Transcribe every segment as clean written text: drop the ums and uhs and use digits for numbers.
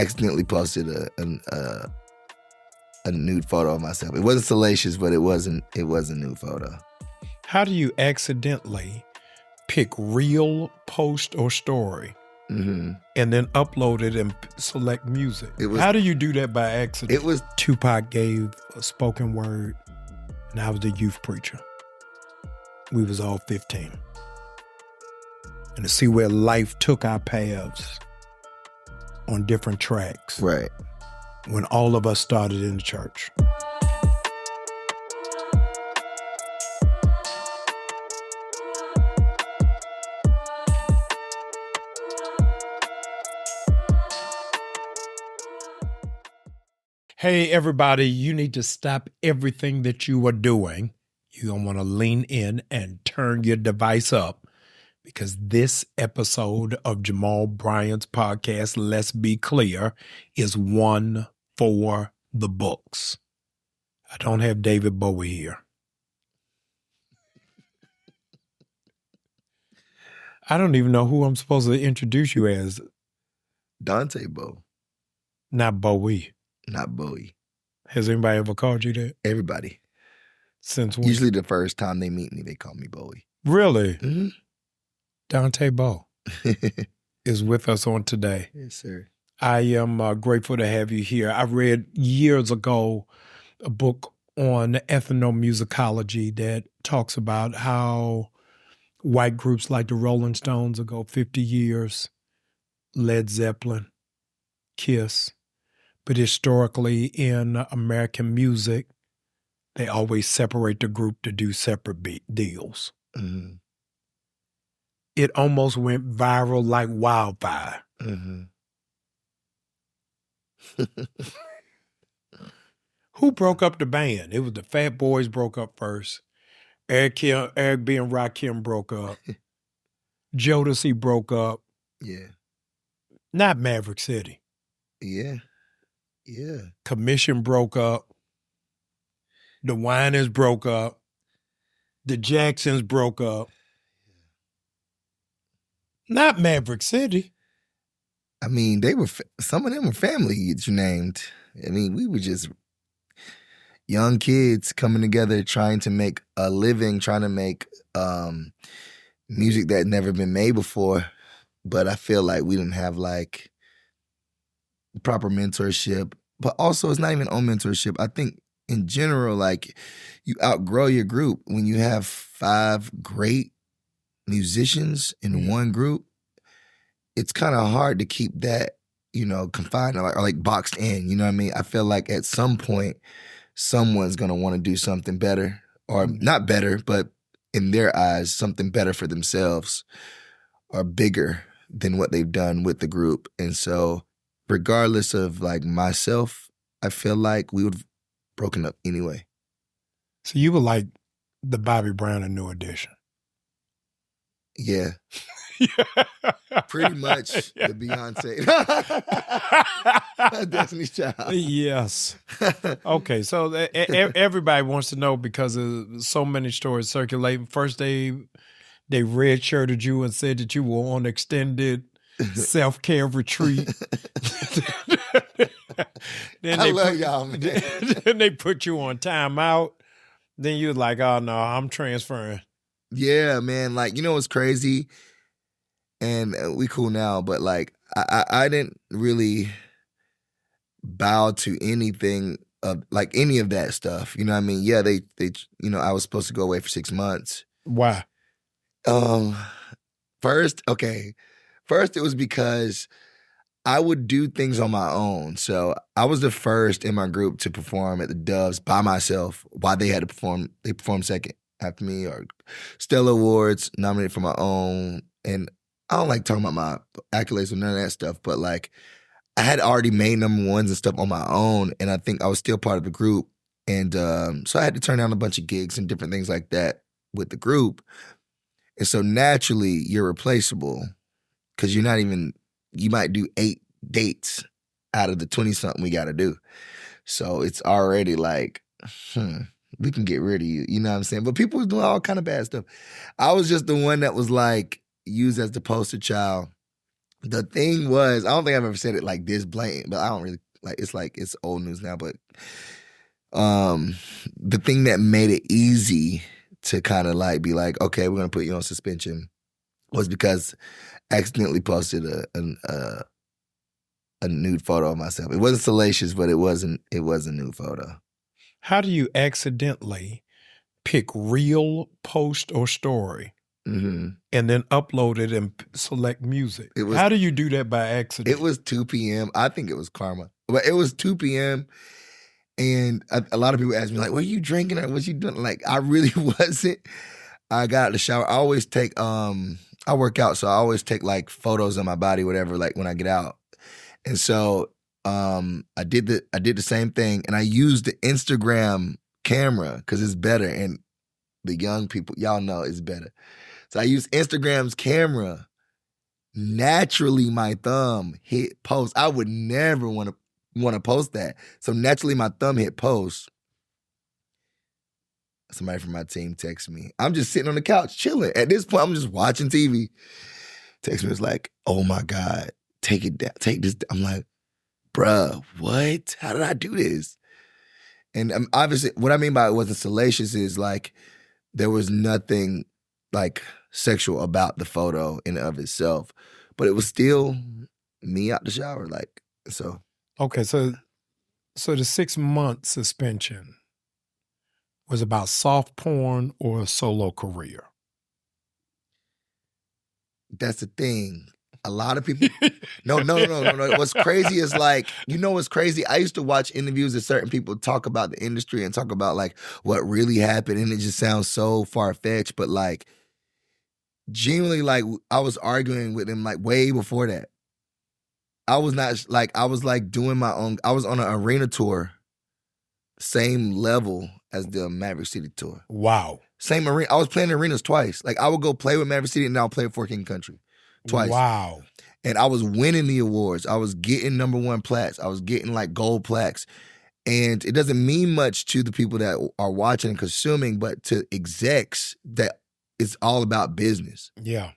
accidentally posted a nude photo of myself. It wasn't salacious, but it was a nude photo. How do you accidentally pick reel, post, or story, and then upload it and select music? How do you do that by accident? It was Tupac gave a spoken word, and I was the youth preacher. We was all 15. And to see where life took our paths on different tracks. Right. When all of us started in the church. Hey, everybody, you need to stop everything that you are doing. You're going to want to lean in and turn your device up, because this episode of Jamal Bryant's podcast, Let's Be Clear, is one for the books. I don't have David Bowe here. I don't even know who I'm supposed to introduce you as. Dante Bowe. Not Bowie. Not Bowie. Has anybody ever called you that? Everybody. Since when? Usually the first time they meet me, they call me Bowie. Really? Mm-hmm. Dante Bowe is with us on today. Yes, sir. I am grateful to have you here. I read years ago a book on ethnomusicology that talks about how white groups like the Rolling Stones ago 50 years, Led Zeppelin, Kiss, but historically in American music, they always separate the group to do separate deals. Mm-hmm. It almost went viral like wildfire. Mm-hmm. Who broke up the band? It was the Fat Boys broke up first. Eric B. and Rakim broke up. Jodeci broke up. Yeah. Not Maverick City. Yeah. Yeah. Commission broke up. The Winans broke up. The Jacksons broke up. Not Maverick City. I mean, some of them were family that you named. I mean, we were just young kids coming together, trying to make a living, trying to make music that had never been made before. But I feel like we didn't have like proper mentorship. But also, it's not even on mentorship. I think in general, like, you outgrow your group when you have 5 great musicians in one group. It's kind of hard to keep that, confined or like boxed in. You know what I mean? I feel like at some point, someone's going to want to do something better, or not better, but in their eyes, something better for themselves or bigger than what they've done with the group. And so regardless of like myself, I feel like we would have broken up anyway. So you were like the Bobby Brown of New Edition. Yeah. Pretty much the Beyonce. Destiny's Child. Yes. Okay, so everybody wants to know, because of so many stories circulating. First, they red-shirted you and said that you were on extended self-care retreat. I love y'all, man. Then they put you on timeout. Then you're like, oh, no, I'm transferring. Yeah, man. Like, what's crazy? And we cool now, but like, I didn't really bow to anything of like any of that stuff. You know what I mean? Yeah, they I was supposed to go away for 6 months. Why? First it was because I would do things on my own. So I was the first in my group to perform at the Doves by myself while they had to perform. They performed second after me, or Stella Awards, nominated for my own. And I don't like talking about my accolades or none of that stuff, but like, I had already made number ones and stuff on my own, and I think I was still part of the group. And so I had to turn down a bunch of gigs and different things like that with the group. And so naturally, you're replaceable, because you might do 8 dates out of the 20-something we got to do. So it's already like, we can get rid of you. You know what I'm saying? But people was doing all kind of bad stuff. I was just the one that was like used as the poster child The thing was, I don't think I've ever said it like this blatant, but I don't really like it's old news now, but the thing that made it easy to kind of like be like, okay, we're gonna put you on suspension was because I accidentally posted a nude photo of myself. It wasn't salacious, but it was a nude photo. How do you accidentally pick reel, post, or story, and then upload it and select music? How do you do that by accident? It was 2 p.m. I think it was karma, but it was 2 p.m. And a lot of people ask me like, "Were you drinking or what you doing?" Like, I really wasn't. I got out of the shower. I always take I work out, so I always take like photos of my body, whatever, like when I get out. And so I did the same thing, and I used the Instagram camera because it's better, and the young people, y'all know it's better. So I used Instagram's camera. Naturally, my thumb hit post. I would never want to post that. So naturally, my thumb hit post. Somebody from my team texted me. I'm just sitting on the couch chilling. At this point, I'm just watching TV. Text me was like, "Oh my God, take it down, take this." I'm like, bruh, what? How did I do this? And obviously, what I mean by it wasn't salacious is like there was nothing like sexual about the photo in and of itself, but it was still me out the shower, like so. Okay, so the 6-month suspension was about soft porn or a solo career? That's the thing. A lot of people. No. What's crazy is like, you know what's crazy? I used to watch interviews of certain people talk about the industry and talk about like what really happened, and it just sounds so far-fetched, but like genuinely, like I was arguing with them like way before that. I was not like, I was like doing my own, I was on an arena tour, same level as the Maverick City tour. Wow. Same arena. I was playing arenas twice. Like I would go play with Maverick City and now play for King Country. Twice. Wow. And I was winning the awards. I was getting #1 plaques. I was getting like gold plaques. And it doesn't mean much to the people that are watching and consuming, but to execs that it's all about business. Yeah.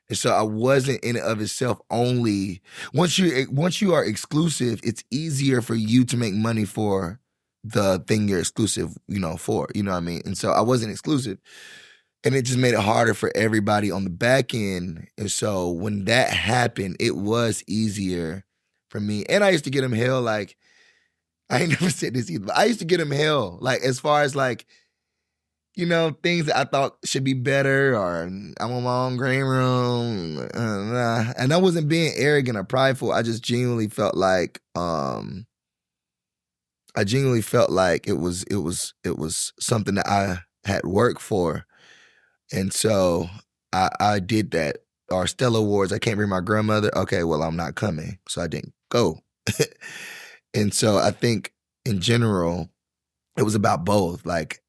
And so I wasn't in and of itself only. Once you are exclusive, it's easier for you to make money for the thing you're exclusive, for. You know what I mean? And so I wasn't exclusive. And it just made it harder for everybody on the back end. And so when that happened, it was easier for me. And I used to get him hell, like, I ain't never said this either, but I used to get him hell, like, as far as like, things that I thought should be better, or I'm on my own green room. And I wasn't being arrogant or prideful. I just genuinely felt like, it was something that I had worked for. And so I did that. Our Stella Awards, I can't bring my grandmother. Okay, well, I'm not coming. So I didn't go. And so I think in general, it was about both. Like,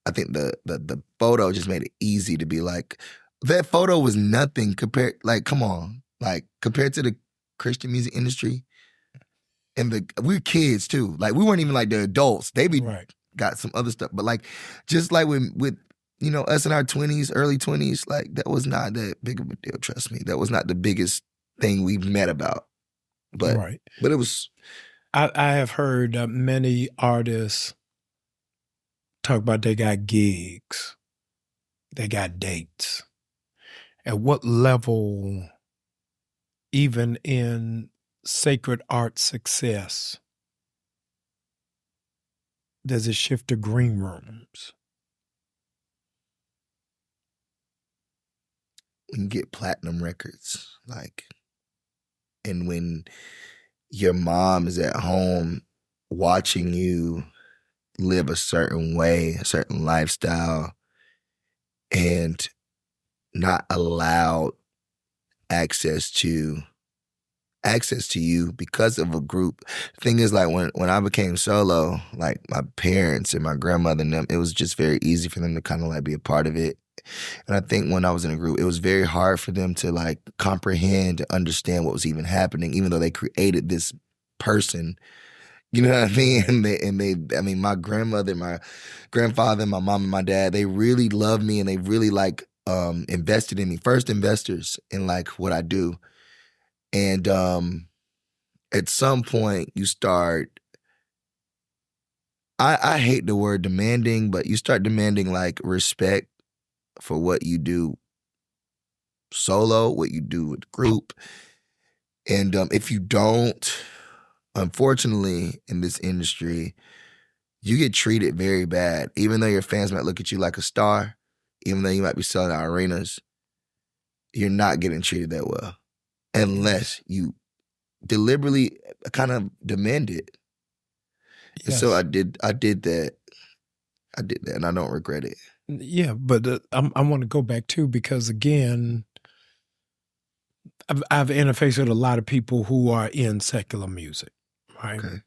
I think the photo just made it easy to be like, that photo was nothing compared, like, come on. Like, compared to the Christian music industry. And we're kids too. Like, we weren't even like the adults. They got some other stuff. But like, just like with us in our 20s, early 20s, like that was not that big of a deal, trust me. That was not the biggest thing we've met about. But it was. I have heard many artists talk about they got gigs, they got dates. At what level, even in sacred art success, does it shift to green rooms? When you get platinum records, like, and when your mom is at home watching you live a certain way, a certain lifestyle, and not allowed access to you because of a group. The thing is, like, when I became solo, like my parents and my grandmother and them, it was just very easy for them to kind of like be a part of it. And I think when I was in a group, it was very hard for them to like comprehend and understand what was even happening, even though they created this person. You know what I mean? And my grandmother, my grandfather, my mom and my dad, they really loved me, and they really like invested in me. First investors in like what I do. And at some point you start, I hate the word demanding, but you start demanding like respect for what you do solo, what you do with the group. And if you don't, unfortunately, in this industry, you get treated very bad. Even though your fans might look at you like a star, even though you might be selling out arenas, you're not getting treated that well unless you deliberately kind of demand it. And so I did that. I did that, and I don't regret it. Yeah, but I want to go back too, because again, I've interfaced with a lot of people who are in secular music, right? Okay.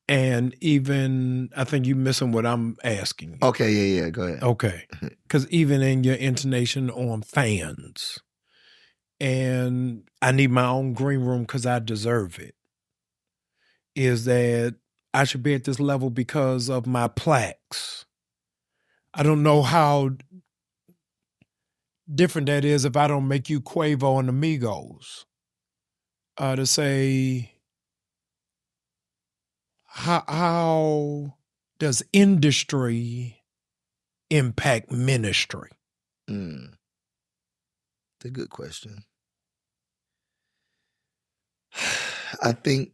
And even, I think you're missing what I'm asking you. Okay, yeah, go ahead. Okay. Because even in your intonation on fans, and I need my own green room because I deserve it, is that I should be at this level because of my plaques. I don't know how different that is if I don't make you Quavo and Amigos. To say, how does industry impact ministry? It's a good question. I think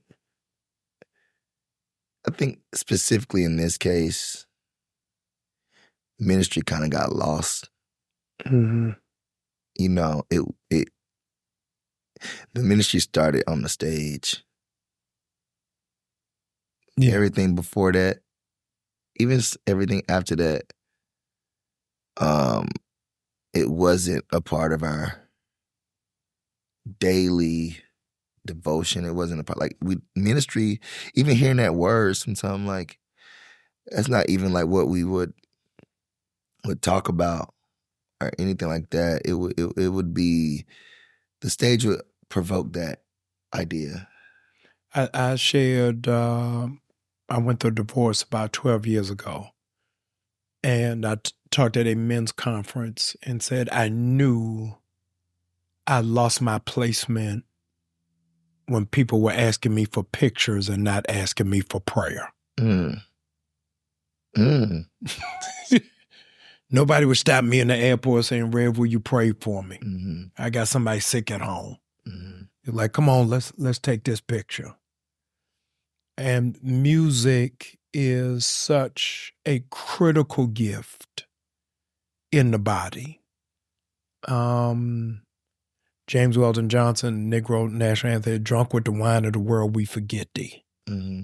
specifically in this case, ministry kind of got lost. Mm-hmm. You know, the ministry started on the stage. Yeah. Everything before that, even everything after that, it wasn't a part of our daily devotion. It wasn't a part, like, ministry, even hearing that word sometimes, like, that's not even like what we would talk about or anything like that. It would be, the stage would provoke that idea. I shared, I went through a divorce about 12 years ago. And I talked at a men's conference and said I knew I lost my placement when people were asking me for pictures and not asking me for prayer. Nobody would stop me in the airport saying, "Rev, will you pray for me? Mm-hmm. I got somebody sick at home." Mm-hmm. You're like, "Come on, let's take this picture." And music is such a critical gift in the body. James Weldon Johnson, Negro national anthem, "Drunk with the wine of the world, we forget thee." Mm-hmm.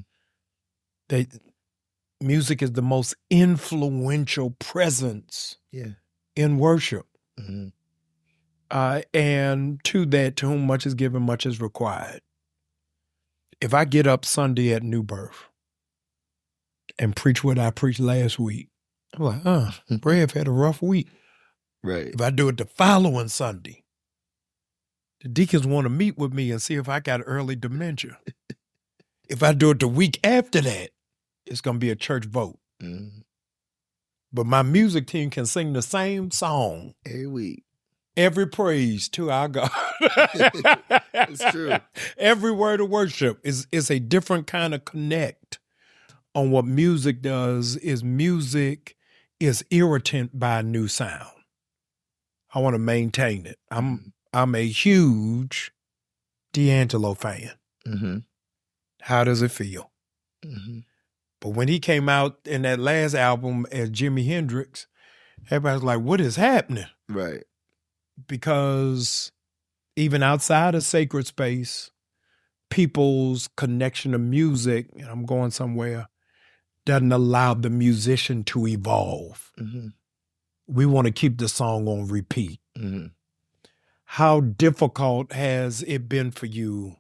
Music is the most influential presence in worship. Mm-hmm. And to that, to whom much is given, much is required. If I get up Sunday at New Birth and preach what I preached last week, I'm like, Rev had a rough week. Right. If I do it the following Sunday, the deacons want to meet with me and see if I got early dementia. If I do it the week after that, it's going to be a church vote. Mm-hmm. But my music team can sing the same song every week. Every praise to our God. It's true. Every word of worship is a different kind of connect on what music does. Is music is irritant by a new sound. I want to maintain it. I'm a huge D'Angelo fan. Mm-hmm. How does it feel? Mm-hmm. But when he came out in that last album as Jimi Hendrix, everybody's like, what is happening? Right. Because even outside of sacred space, people's connection to music, and I'm going somewhere, doesn't allow the musician to evolve. Mm-hmm. We want to keep the song on repeat. Mm-hmm. How difficult has it been for you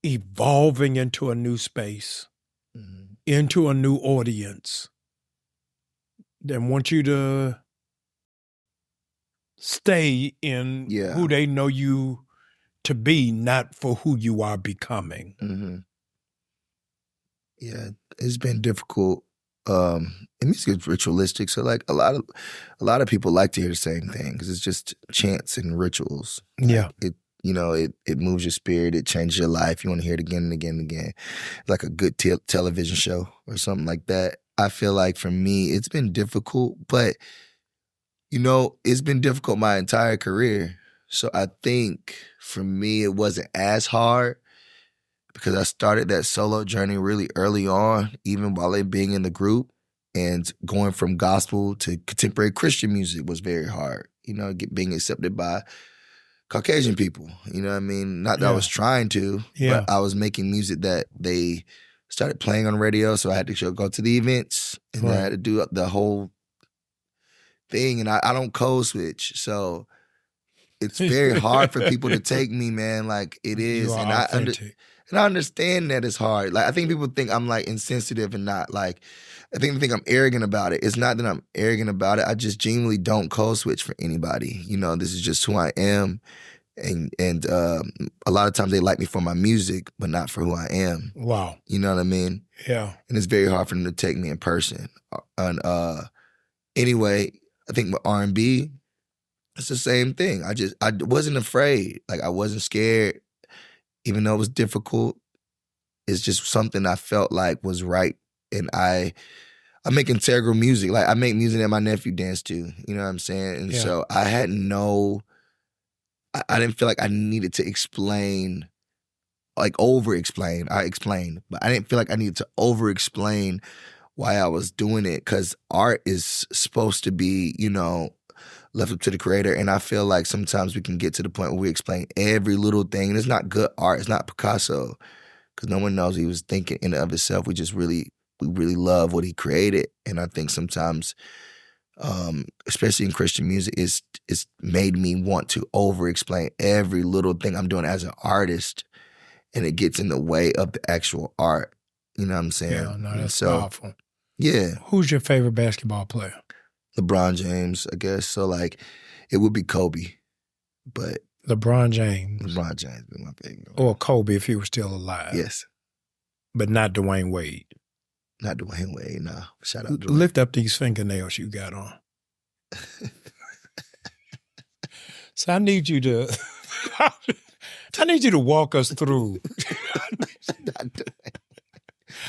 evolving into a new space, mm-hmm. into a new audience? They want you to stay in who they know you to be, not for who you are becoming. Mm-hmm. Yeah, it's been difficult. And music is ritualistic, so like a lot of people like to hear the same thing because it's just chants and rituals. Yeah, like you know, it moves your spirit, it changes your life. You want to hear it again and again and again. Like a good television show or something like that. I feel like for me, it's been difficult, but you know, it's been difficult my entire career. So I think for me, it wasn't as hard because I started that solo journey really early on, even while being in the group. And going from gospel to contemporary Christian music was very hard, you know, being accepted by Caucasian people, you know what I mean? Not that I was trying to, but I was making music that they started playing on the radio, so I had to go to the events, and I had to do the whole thing, and I don't code switch, so it's very hard for people to take me, man, like it is, and I understand that it's hard. Like I think people think I'm like insensitive and not like, I think they think I'm arrogant about it. It's not that I'm arrogant about it. I just genuinely don't code switch for anybody. You know, this is just who I am. And a lot of times they like me for my music, but not for who I am. Wow. You know what I mean? Yeah. And it's very hard for them to take me in person. And anyway, I think with R&B, it's the same thing. I wasn't afraid. Like I wasn't scared, even though it was difficult. It's just something I felt like was right. And I make integral music. Like I make music that my nephew danced to. You know what I'm saying? And so I had I didn't feel like I needed to explain, like over-explain. I explained, but I didn't feel like I needed to over-explain why I was doing it, because art is supposed to be, you know, left up to the creator. And I feel like sometimes we can get to the point where we explain every little thing. And it's not good art. It's not Picasso, because no one knows he was thinking in and of itself. We really love what he created. And I think sometimes, especially in Christian music, it's made me want to over-explain every little thing I'm doing as an artist, and it gets in the way of the actual art. You know what I'm saying? Yeah, no, that's powerful. Yeah. Who's your favorite basketball player? LeBron James, I guess. So like, it would be Kobe, but LeBron James would be my favorite. Or Kobe if he was still alive. Yes. But not Dwayne Wade. Not Dwayne Wade, nah. Shout out Dwayne. Lift up these fingernails you got on. So I need you to walk us through.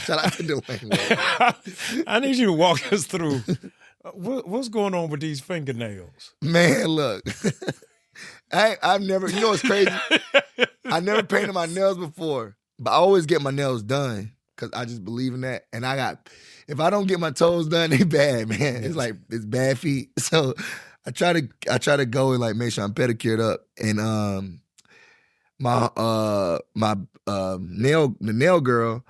Shout out to Dwayne Wade. I need you to walk us through. What's going on with these fingernails? Man, look. I've never, you know what's crazy? I never painted my nails before, but I always get my nails done because I just believe in that. And if I don't get my toes done, they bad, man. It's bad feet. So I try to go and like make sure I'm pedicured up. And the nail girl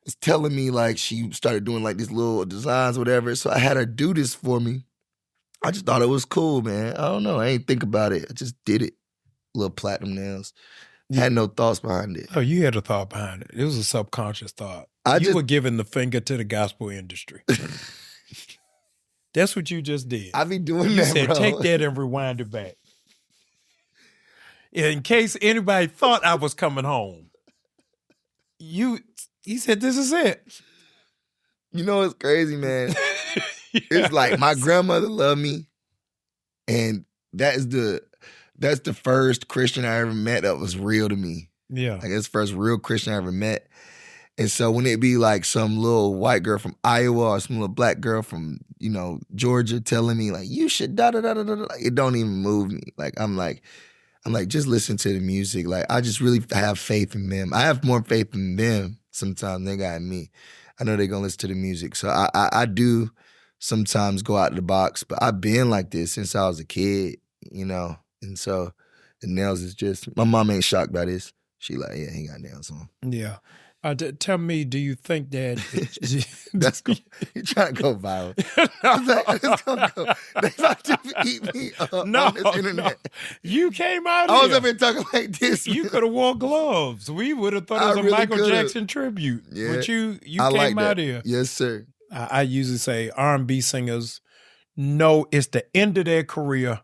was telling me like she started doing like these little designs, whatever. So I had her do this for me. I just thought it was cool, man. I don't know. I ain't think about it. I just did it. Little platinum nails. Had no thoughts behind it. Oh, you had a thought behind it. It was a subconscious thought. You were giving the finger to the gospel industry. That's what you just did. I be doing you that, said, bro. Take that and rewind it back. In case anybody thought I was coming home. He said, this is it. You know what's crazy, man? It's like my grandmother loved me, and that's the first Christian I ever met that was real to me. Yeah. Like it's the first real Christian I ever met. And so when it be like some little white girl from Iowa or some little black girl from, you know, Georgia telling me like, you should da-da-da-da-da, like, it don't even move me. Like, I'm like, just listen to the music. Like, I just really have faith in them. I have more faith in them sometimes than they got in me. I know they're going to listen to the music. So I do sometimes go out of the box, but I've been like this since I was a kid, you know? And so the nails is just, my mom ain't shocked by this. She like, yeah, he got nails on. Yeah. Tell me, do you think that... That's cool. You're trying to go viral. They about to eat me up on this internet. No. You came out I here. was up here talking like this. You could have worn gloves. We would have thought it was a really Michael could've. Jackson tribute. Yeah. But you I came like out that. here. Yes, sir. I usually say R&B singers know it's the end of their career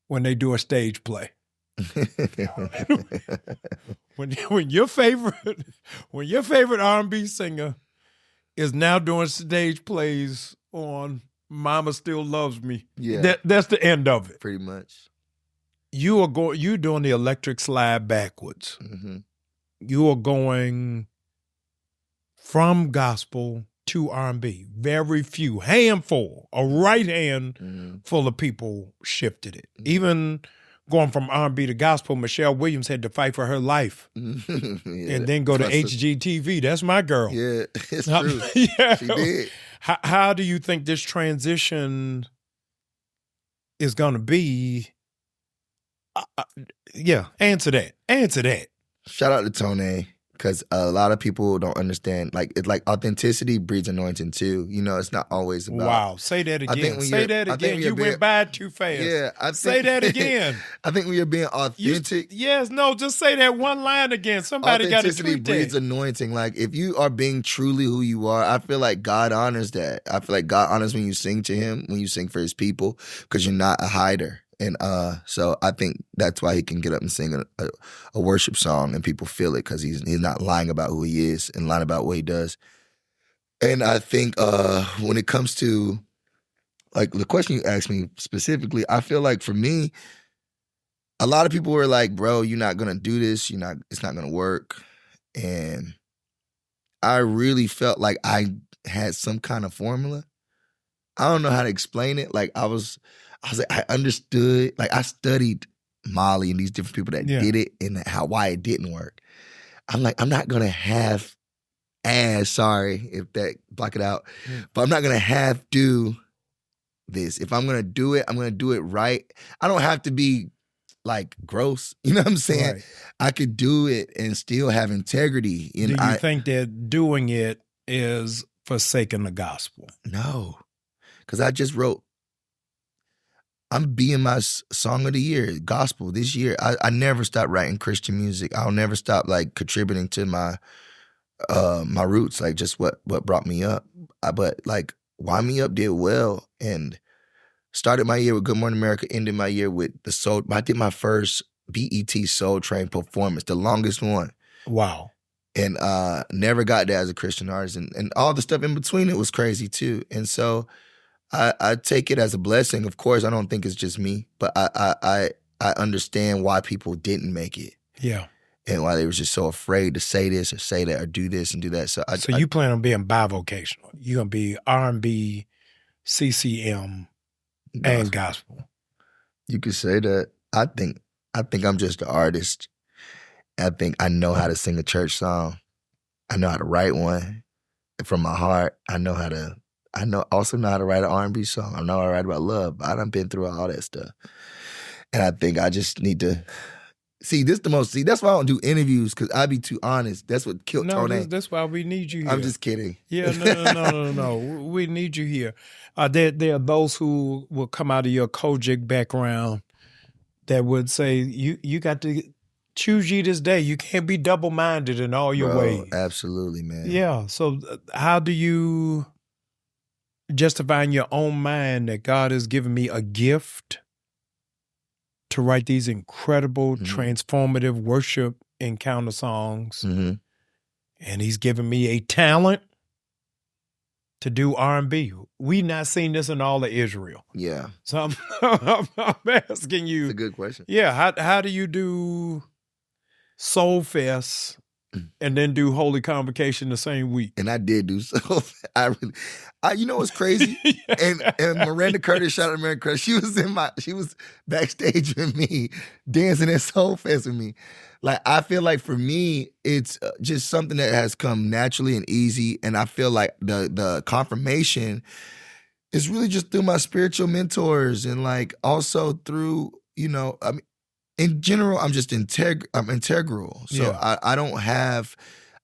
when they do a stage play. when your favorite R&B singer is now doing stage plays on Mama Still Loves Me, Yeah, that's the end of it. pretty much. you're doing the electric slide backwards. Mm-hmm. You are going from gospel to R&B. Very few, handful, a right hand full of people shifted it. Even going from R&B to gospel, Michelle Williams had to fight for her life. And then go to HGTV. That's my girl. Yeah, it's true. Yeah. She did. How do you think this transition is going to be? Yeah, answer that. Shout out to Tone, because a lot of people don't understand. Like, it's like authenticity breeds anointing too. You know, it's not always about. Wow, say that again. Say that again. You went by too fast. Yeah, say that again. I think when you're being authentic. Just say that one line again. Somebody got to tweet that. Authenticity breeds anointing. Like, if you are being truly who you are, I feel like God honors that. I feel like God honors when you sing to Him, when you sing for His people, because you're not a hider. And so I think that's why he can get up and sing a worship song and people feel it, because he's not lying about who he is and lying about what he does. And I think when it comes to, like, the question you asked me specifically, I feel like for me, a lot of people were like, bro, you're not going to do this. It's not going to work. And I really felt like I had some kind of formula. I don't know how to explain it. Like, I was like, I understood. Like, I studied Molly and these different people that did it and why it didn't work. I'm like, I'm not gonna have sorry if that block it out, but I'm not gonna do this. If I'm gonna do it, I'm gonna do it right. I don't have to be like gross. You know what I'm saying? Right. I could do it and still have integrity. And do you think that doing it is forsaking the gospel? No, because I just wrote. I'm being my song of the year, gospel, this year. I never stopped writing Christian music. I'll never stop, like, contributing to my my roots, like, just what brought me up. But, like, Why Me Up did well, and started my year with Good Morning America, ended my year with the Soul. I did my first BET Soul Train performance, the longest one. Wow. And never got there as a Christian artist. And all the stuff in between it was crazy too. And so I take it as a blessing. Of course, I don't think it's just me, but I understand why people didn't make it. Yeah. And why they were just so afraid to say this or say that or do this and do that. So you plan on being bivocational. You're going to be R&B, CCM, and gospel. You could say that. I think I'm just an artist. I think I know how to sing a church song. I know how to write one from my heart. I also know how to write an R&B song. I know how to write about love. I done been through all that stuff. And I think I just need to that's why I don't do interviews, because I be too honest. That's what killed Tone. That's why we need you here. I'm just kidding. Yeah, no. We need you here. There are those who will come out of your Kojic background that would say, you got to choose ye this day. You can't be double-minded in all your ways. Absolutely, man. Yeah. So how do you justify in your own mind that God has given me a gift to write these incredible, transformative worship encounter songs, and He's given me a talent to do R&B? We not seen this in all of Israel. Yeah. So I'm asking you. It's a good question. Yeah. How do you do Soul Fest and then do Holy Convocation the same week? And I did do so. You know what's crazy? and Miranda Curtis, shout out to Miranda Curtis. She was backstage with me, dancing at Soul Fest with me. Like, I feel like for me, it's just something that has come naturally and easy. And I feel like the confirmation is really just through my spiritual mentors, and like also through, in general, I'm just I'm integral. So yeah.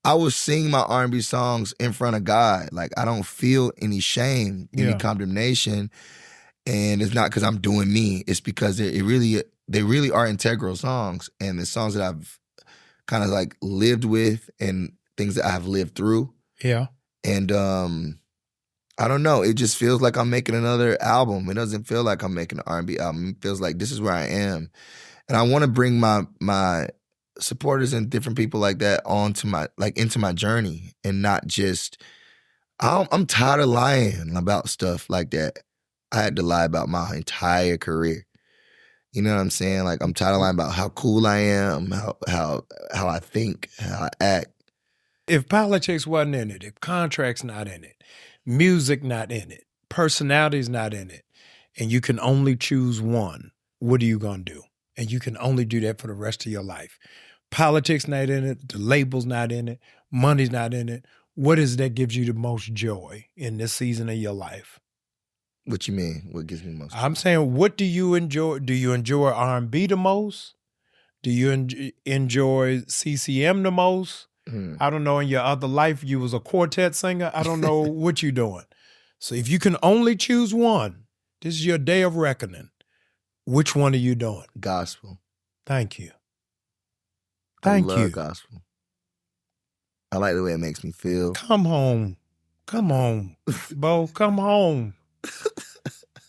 I will sing my R&B songs in front of God. Like, I don't feel any shame, any condemnation. And it's not because I'm doing me. It's because they really are integral songs. And the songs that I've kind of like lived with and things that I've lived through. Yeah. And I don't know. It just feels like I'm making another album. It doesn't feel like I'm making an R&B album. It feels like this is where I am. And I want to bring my supporters and different people like that into my journey, and not just. I'm tired of lying about stuff like that. I had to lie about my entire career, You know what I'm saying? Like I'm tired of lying about how cool I am, how I think, how I act. If politics wasn't in it, if contracts not in it, music not in it, personality's not in it, and you can only choose one, what are you gonna do? And you can only do that for the rest of your life. Politics not in it, the label's not in it, money's not in it. What is that gives you the most joy in this season of your life? What you mean? What gives me most? I'm saying, what do you enjoy? Do you enjoy R&B the most? Do you enjoy CCM the most? I don't know, in your other life, you was a quartet singer. I don't know what you're doing. So if you can only choose one, this is your day of reckoning. Which one are you doing? Gospel. Thank you. I love gospel. I like the way it makes me feel. Come home. Come home. Bo, come home.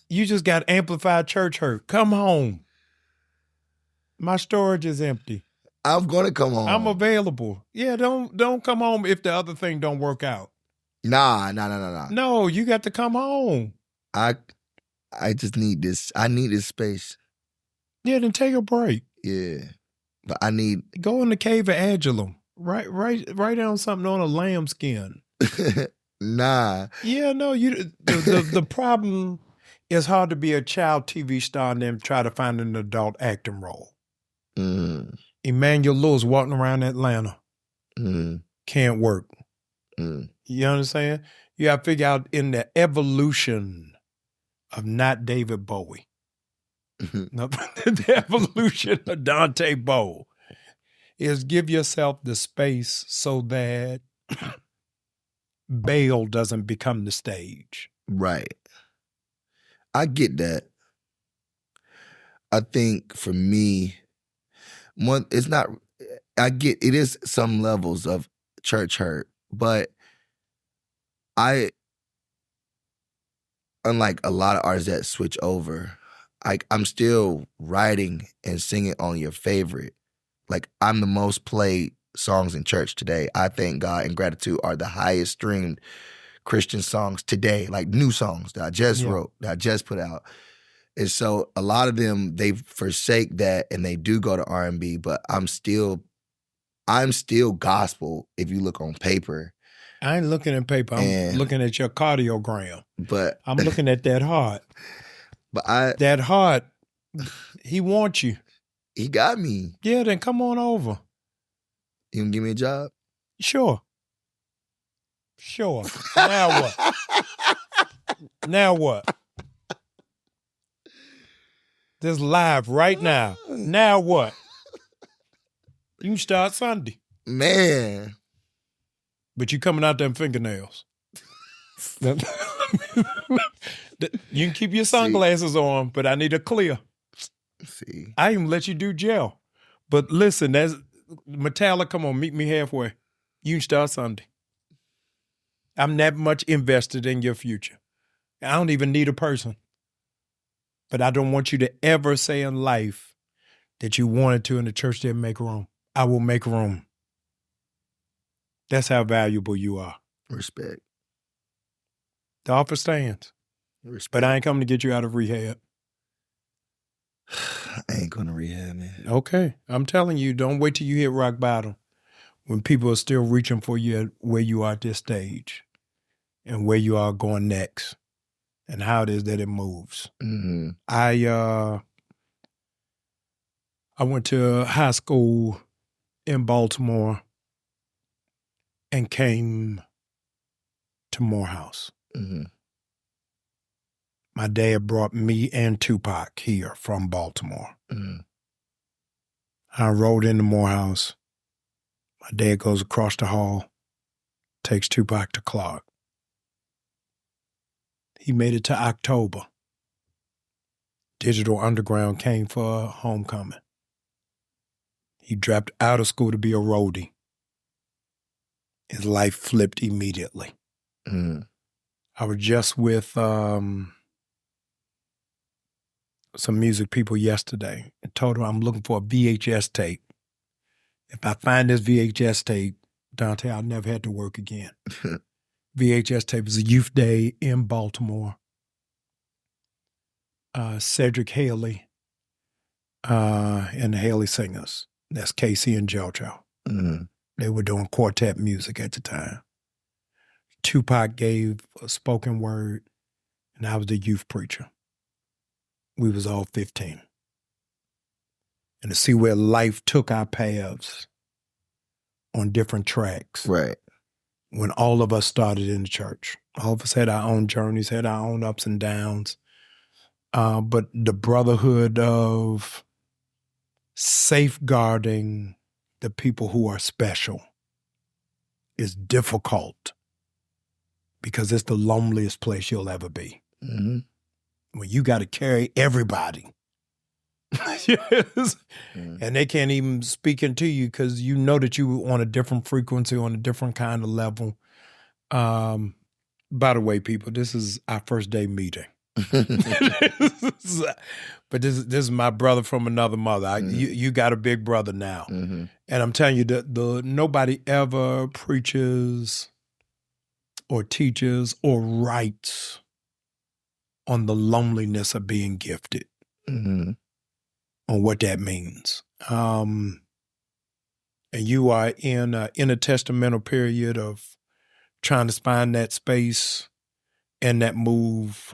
You just got amplified church hurt. Come home. My storage is empty. I'm gonna come home. I'm available. Yeah, don't come home if the other thing don't work out. Nah. No, you got to come home. I just need this. I need this space. Yeah, then take a break. Yeah. But I need go in the cave of Adullam. Write down something on a lamb skin. Nah. Yeah, no, the problem is hard to be a child TV star and then try to find an adult acting role. Emmanuel Lewis walking around Atlanta. Can't work. You understand? You got to figure out in the evolution of not David Bowie. The evolution of Dante Bowe is give yourself the space so that Bale doesn't become the stage. Right. I get that. I think for me, it's not, I get, it is some levels of church hurt, but unlike a lot of artists that switch over, I'm still writing and singing on your favorite. Like I'm the most played songs in church today. I Thank God and Gratitude are the highest streamed Christian songs today, like new songs that I just wrote, that I just put out. And so a lot of them, they forsake that and they do go to R&B, but I'm still gospel if you look on paper. I ain't looking at paper. I'm looking at your cardiogram. But I'm looking at that heart. But that heart, he wants you. He got me. Yeah, then come on over. You gonna give me a job? Sure. Now what? Now what? This live right now. Now what? You can start Sunday. Man. But you coming out them fingernails. You can keep your sunglasses on, but I need a clear. See. I even let you do gel. But listen, that's Metallica, come on, meet me halfway. You can start Sunday. I'm that much invested in your future. I don't even need a person. But I don't want you to ever say in life that you wanted to and the church didn't make room. I will make room. That's how valuable you are. Respect. The offer stands. Respect. But I ain't coming to get you out of rehab. I ain't going to rehab, man. Okay. I'm telling you, don't wait till you hit rock bottom when people are still reaching for you where you are at this stage and where you are going next and how it is that it moves. Mm-hmm. I went to high school in Baltimore and came to Morehouse. Mm-hmm. My dad brought me and Tupac here from Baltimore. Mm-hmm. I rode into Morehouse. My dad goes across the hall, takes Tupac to Clark. He made it to October. Digital Underground came for homecoming. He dropped out of school to be a roadie. His life flipped immediately. Mm-hmm. I was just with some music people yesterday and told them I'm looking for a VHS tape. If I find this VHS tape, Dante, I'll never have to work again. VHS tape is a youth day in Baltimore. Cedric Haley and the Haley Singers. That's Casey and JoJo. Mm-hmm. They were doing quartet music at the time. Tupac gave a spoken word, and I was the youth preacher. We was all 15. And to see where life took our paths on different tracks. Right. When all of us started in the church. All of us had our own journeys, had our own ups and downs. But the brotherhood of safeguarding the people who are special is difficult because it's the loneliest place you'll ever be. Mm-hmm. When you got to carry everybody. Yes. Mm-hmm. And they can't even speak into you because you know that you on a different frequency, on a different kind of level. By the way, people, this is our first day meeting. But this is my brother from another mother. You got a big brother now. Mm-hmm. And I'm telling you that nobody ever preaches or teaches or writes on the loneliness of being gifted. Mm-hmm. On what that means. And you are in a intertestamental period of trying to find that space and that move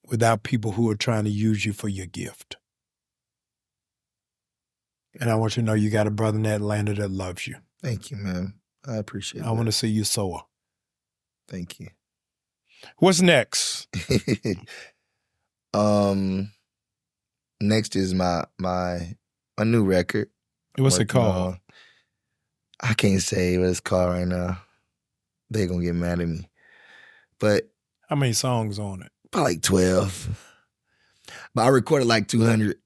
without people who are trying to use you for your gift. And I want you to know you got a brother in Atlanta that loves you. Thank you, man. I appreciate it. I want to see you soar. Thank you. What's next? Next is my new record. What's it called? I can't say what it's called right now. They're gonna get mad at me. But how many songs on it? Probably like 12. But I recorded like 200.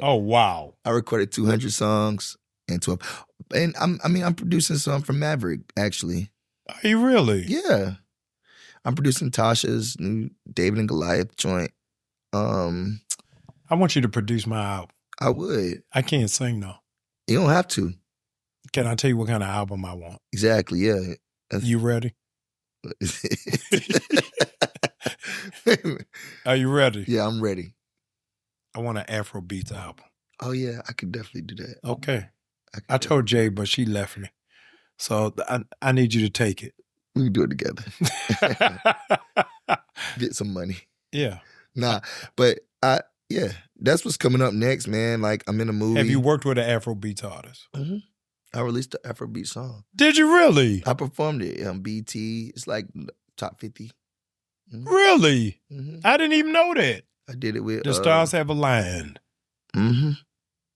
Oh wow! I recorded 200 songs and 12. And I'm producing some from Maverick actually. Are you really? Yeah. I'm producing Tasha's new David and Goliath joint. I want you to produce my album. I would. I can't sing though. You don't have to. Can I tell you what kind of album I want? Exactly, yeah. You ready? Are you ready? Yeah, I'm ready. I want an Afro beats album. Oh yeah, I could definitely do that. Okay. I told Jay, but she left me. So I need you to take it. We can do it together. Get some money. Yeah. Nah, but yeah, that's what's coming up next, man. Like, I'm in a movie. Have you worked with an Afro beats artist? Mm-hmm. I released the Afrobeat song. Did you really? I performed it on BT. It's like top 50. Mm-hmm. Really? Mm-hmm. I didn't even know that. I did it with The Stars Have a Line. Mm-hmm.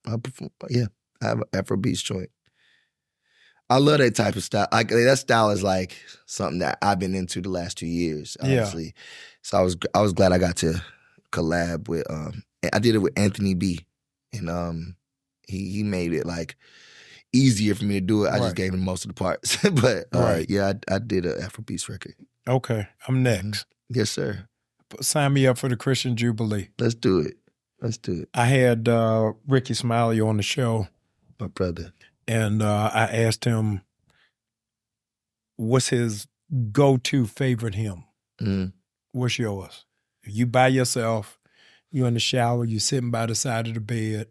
I have an Afrobeat joint. I love that type of style. That style is like something that I've been into the last 2 years, honestly. Yeah. So I was glad I got to collab with. I did it with Anthony B, and he made it like easier for me to do it. I just gave him most of the parts, but yeah, I did an Afrobeats record. Okay, I'm next. Mm-hmm. Yes, sir. Sign me up for the Christian Jubilee. Let's do it. Let's do it. I had Ricky Smiley on the show, my brother, and I asked him what's his go-to favorite hymn. Mm-hmm. What's yours? If you by yourself, you in the shower, you sitting by the side of the bed,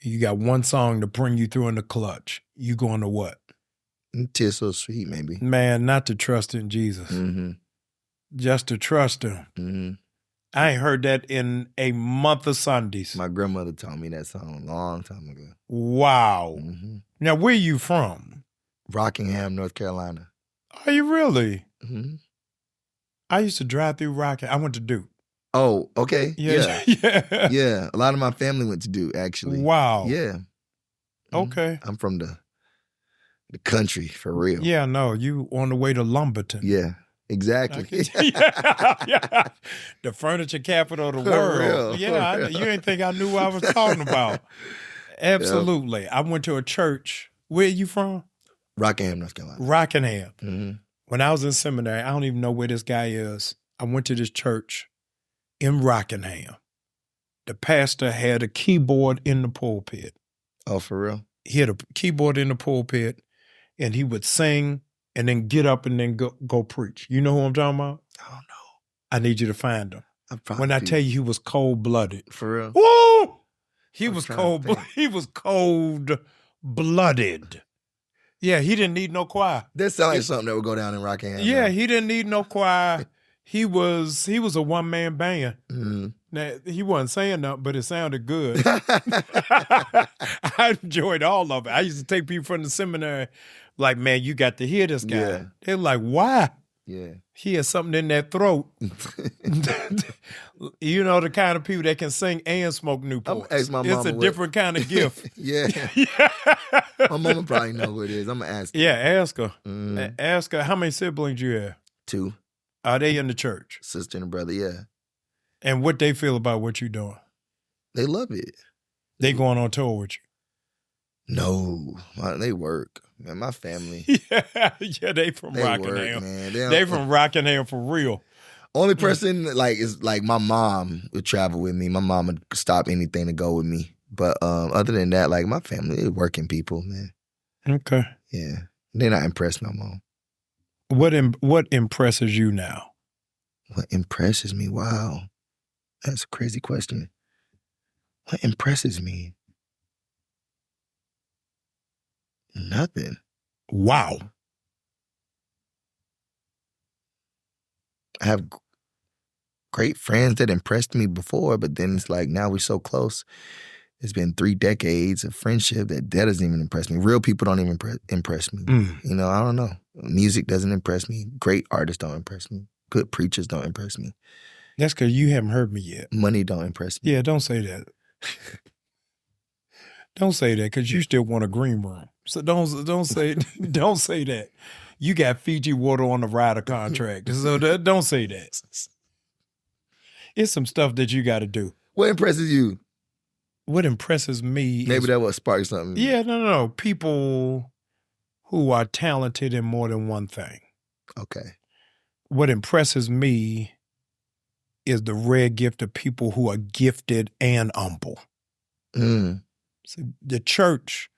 you got one song to bring you through in the clutch. You going to what? "'Tis So Sweet," maybe. Man, not to trust in Jesus. Mm-hmm. Just to trust him. Mm-hmm. I ain't heard that in a month of Sundays. My grandmother taught me that song a long time ago. Wow. Mm-hmm. Now, where are you from? Rockingham, North Carolina. Are you really? Mm-hmm. I used to drive through Rockingham. I went to Duke. Oh, okay. Yeah. Yeah. Yeah. A lot of my family went to Duke, actually. Wow. Yeah. Okay. I'm from the country, for real. Yeah, no, you on the way to Lumberton. Yeah, exactly. Yeah. The furniture capital of the world. Real. Yeah, you didn't think I knew what I was talking about. Absolutely. Yep. I went to a church. Where are you from? Rockingham, North Carolina. Rockingham. Mm-hmm. When I was in seminary, I don't even know where this guy is. I went to this church in Rockingham. The pastor had a keyboard in the pulpit. Oh, for real? He had a keyboard in the pulpit, and he would sing and then get up and then go preach. You know who I'm talking about? I don't know. I need you to find him. When I tell you he was cold-blooded. For real? Woo! He was cold. He was cold-blooded. Yeah, he didn't need no choir. That sounds like something that would go down in Rockingham. Yeah, he didn't need no choir. He was a one-man band. Mm-hmm. Now, he wasn't saying nothing, but it sounded good. I enjoyed all of it. I used to take people from the seminary, like, man, you got to hear this guy. Yeah. They're like, why? Yeah. He has something in that throat. You know, the kind of people that can sing and smoke Newports. It's a different kind of gift. Yeah. My mama probably know who it is. I'm going to ask her. Yeah, ask her. Ask her, how many siblings you have? 2. Are they in the church? Sister and a brother, yeah. And what they feel about what you're doing? They love it. They going on tour with you? No. They work. Man, my family. Yeah, they from Rockingham. Work, man. They from Rockingham for real. Only person is like my mom would travel with me. My mom would stop anything to go with me. But other than that, like my family, they're working people, man. Okay. Yeah. They're not impressed no more. What impresses you now? What impresses me? Wow. That's a crazy question. What impresses me? Nothing. Wow. I have great friends that impressed me before, but then it's like now we're so close. It's been 3 decades of friendship that doesn't even impress me. Real people don't even impress me. You know, I don't know. Music doesn't impress me. Great artists don't impress me. Good preachers don't impress me. That's because you haven't heard me yet. Money don't impress me. Yeah, don't say that. Don't say that because you still want a green room. So don't say that. You got Fiji water on the rider contract. So don't say that. It's some stuff that you got to do. What impresses you? What impresses me Maybe that will spark something. Yeah, no. People who are talented in more than one thing. Okay. What impresses me is the rare gift of people who are gifted and humble. So the church,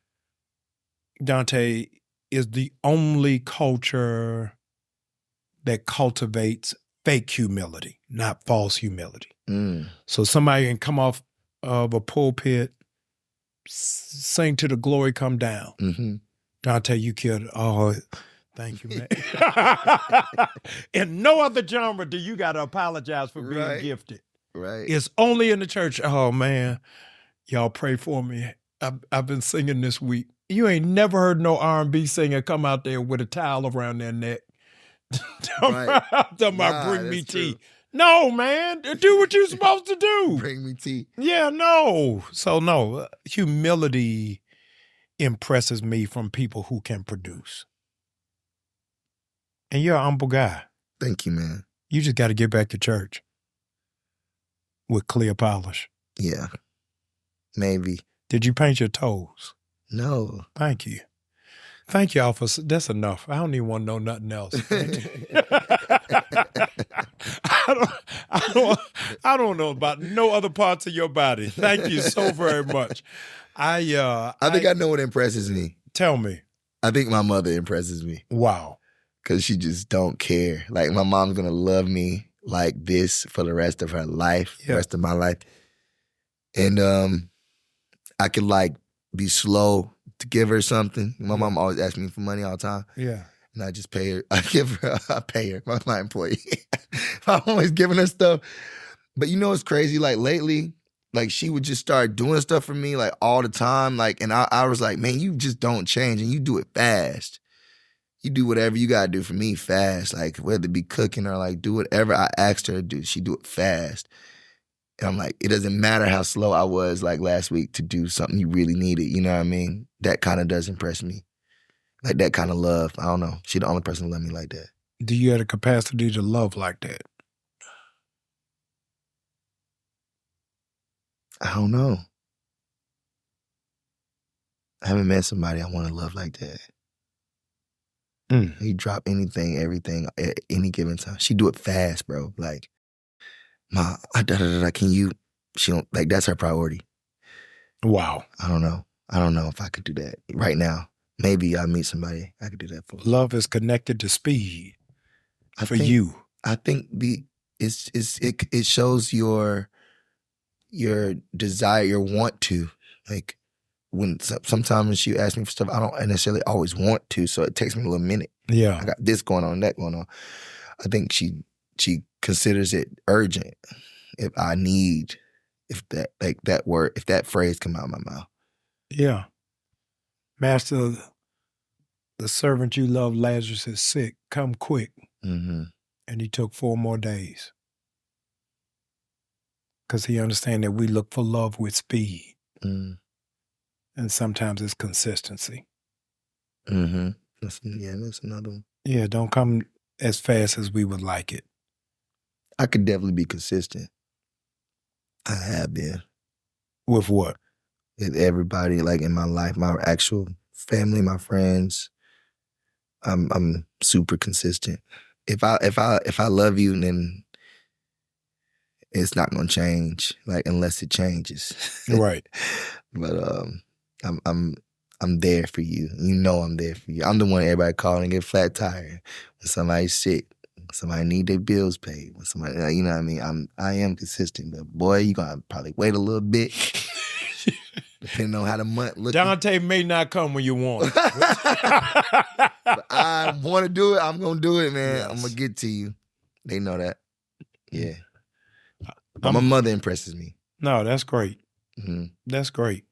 Dante, is the only culture that cultivates fake humility, not false humility. So somebody can come off of a pulpit, sing to the glory come down. Mm-hmm. Dante, you killed it. Oh, thank you, man. In no other genre do you got to apologize for being gifted. Right. It's only in the church. Oh, man. Y'all pray for me. I've been singing this week. You ain't never heard no R&B singer come out there with a towel around their neck. Talking about bring me tea. True. No, man. Do what you're supposed to do. Bring me tea. Yeah, no. So, no. Humility impresses me from people who can produce. And you're a humble guy. Thank you, man. You just got to get back to church with clear polish. Yeah. Maybe. Did you paint your toes? No. Thank you. Thank y'all for, that's enough. I don't even want to know nothing else. I don't know about no other parts of your body. Thank you so very much. I think I know what impresses me. Tell me. I think my mother impresses me. Wow. Because she just don't care. Like my mom's going to love me like this for the rest of her life, the rest of my life. And I could like be slow to give her something. My mom always asks me for money all the time. Yeah. And I just pay her. I pay her, my employee. I'm always giving her stuff. But you know what's crazy? Like lately, like she would just start doing stuff for me like all the time. Like, and I was like, man, you just don't change and you do it fast. You do whatever you gotta do for me fast. Like whether it be cooking or like do whatever I asked her to do, she do it fast. And I'm like, it doesn't matter how slow I was like last week to do something you really needed. You know what I mean? That kind of does impress me. Like that kind of love. I don't know. She the only person who love me like that. Do you have the capacity to love like that? I don't know. I haven't met somebody I want to love like that. You drop anything, everything at any given time. She do it fast, bro. Like, can you? She don't, like, that's her priority. Wow. I don't know. I don't know if I could do that right now. Maybe I'll meet somebody I could do that for. Love is connected to speed you. I think it shows your your desire, your want to. Like when sometimes when she asks me for stuff, I don't necessarily always want to, so it takes me a little minute. Yeah. I got this going on, that going on. I think she considers it urgent if that phrase come out of my mouth. Yeah. Master, the servant you love, Lazarus, is sick. Come quick. Mm-hmm. And he took 4 more days. Because he understands that we look for love with speed. Mm. And sometimes it's consistency. Mm-hmm. That's another one. Yeah, don't come as fast as we would like it. I could definitely be consistent. I have been. With what? With everybody, like in my life, my actual family, my friends. I'm super consistent. If I love you, then it's not gonna change, like unless it changes. Right. But I'm there for you. You know I'm there for you. I'm the one everybody calling and get flat tire when somebody's sick, when somebody need their bills paid, when somebody, you know what I mean. I am consistent, but boy, you gonna probably wait a little bit, depending on how the month looks. Dante may not come when you want. But I want to do it. I'm gonna do it, man. Yes. I'm gonna get to you. They know that. Yeah. But my mother impresses me. No, that's great. Mm-hmm. That's great.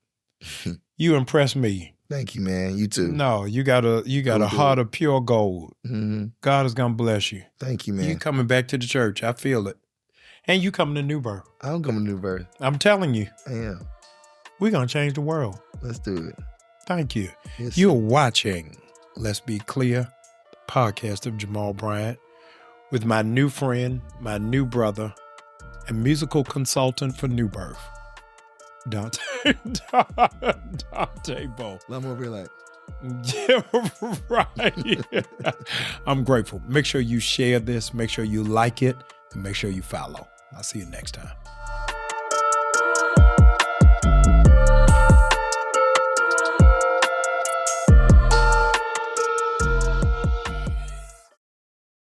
You impress me. Thank you, man. You too. No, you got a heart of pure gold. Mm-hmm. God is gonna bless you. Thank you, man. You coming back to the church. I feel it. And you coming to New Birth. I'm coming to New Birth. I'm telling you. I am. We're gonna change the world. Let's do it. Thank you. Yes. You're watching Let's Be Clear, podcast of Jamal Bryant, with my new friend, my new brother, and musical consultant for New Birth, Dante Bowe. I'm over here like. Yeah, right. I'm grateful. Make sure you share this. Make sure you like it. And make sure you follow. I'll see you next time.